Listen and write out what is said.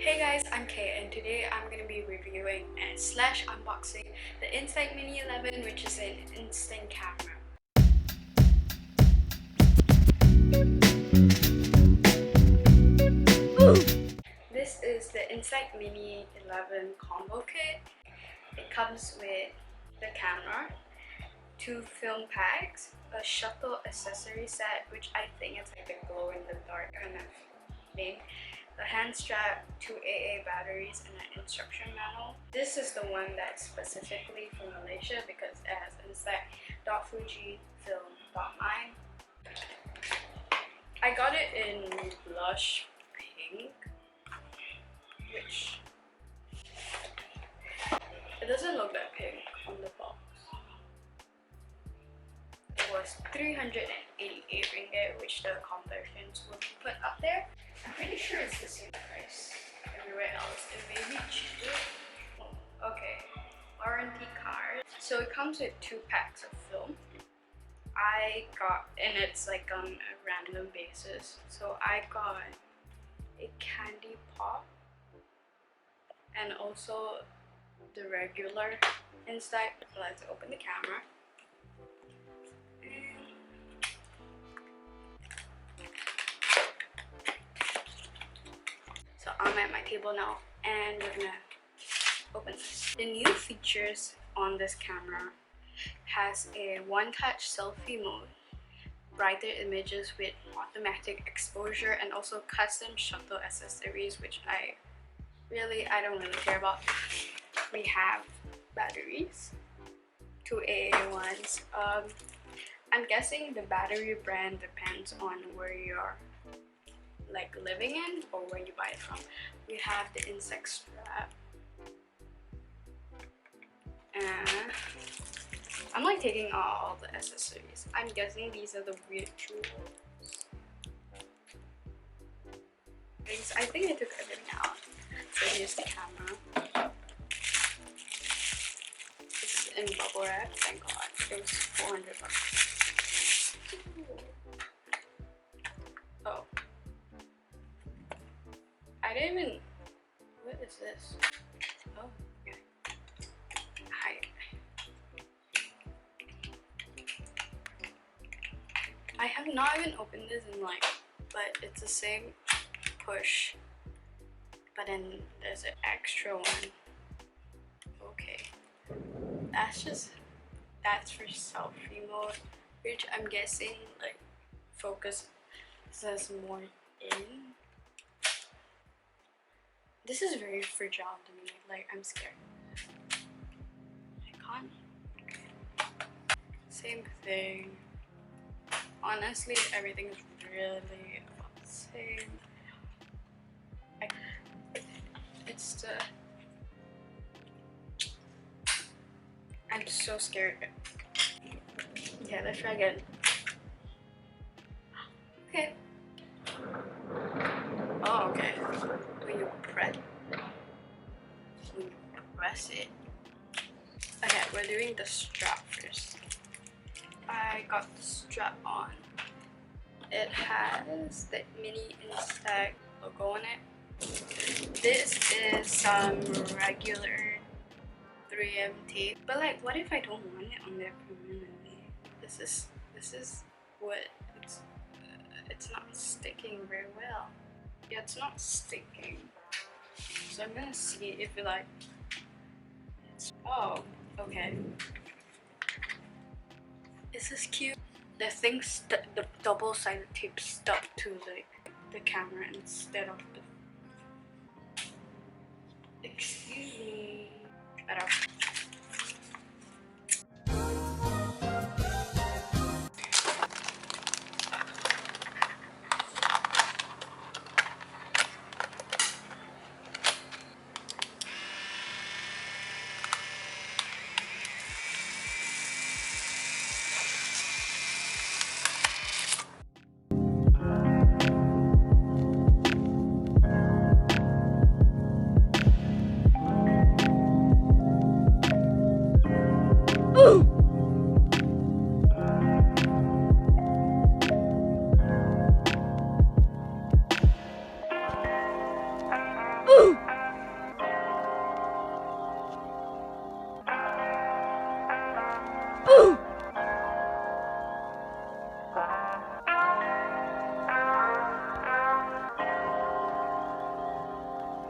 Hey guys, I'm Kay and today I'm going to be reviewing and slash unboxing the Instax Mini 11, which is an instant camera. This is the Instax Mini 11 combo kit. It comes with the camera, 2 film packs, a shuttle accessory set, which I think it's like a glow-in-the-dark kind of thing, a hand strap, 2 AA batteries, and an instruction manual. This is the one that's specifically for Malaysia because it has 𝗦𝗧𝗔𝗙𝗘. I got it in blush pink, which it doesn't look that pink on the box. It was 388 ringgit, which the conversions will be put up there. I'm pretty sure it's the same price everywhere else. It may be cheaper. Okay, warranty card. So it comes with 2 packs of film. I got, and it's like on a random basis. So I got a candy pop and also the regular Instax. Let's open the camera. So I'm at my table now and we're gonna open this. The new features on this camera has a one-touch selfie mode, brighter images with automatic exposure, and also custom shuttle accessories, which I don't really care about. We have batteries, 2 AA ones. I'm guessing the battery brand depends on where you're like living in or where you buy it from. We have the Instax strap, and I'm like taking all the accessories. I'm guessing these are the weird jewels. I think I took everything out. So here's the camera. This is in bubble wrap, thank god. It was 400 bucks. Oh. I didn't even... What is this? Oh, okay. Hi. I have not even opened this in like... But it's the same push. But then there's an extra one. Okay. That's for selfie mode. Which I'm guessing like focus says more in. This is very fragile to me, like I'm scared. I can't. Same thing. Honestly, everything is really about the same. It's the... I'm so scared. Yeah, let's try again. Okay. Oh, okay. When you press it. Okay, we're doing the strap first. I got the strap on. It has the mini Instax logo on it. This is some regular 3M tape. But like, what if I don't want it on there permanently? This is what it's not sticking very well. Yeah, it's not sticking. So I'm gonna see if it like... Oh, okay. This is cute. The thing the double-sided tape stuck to the camera instead of the... Excuse me. Better. Ooh!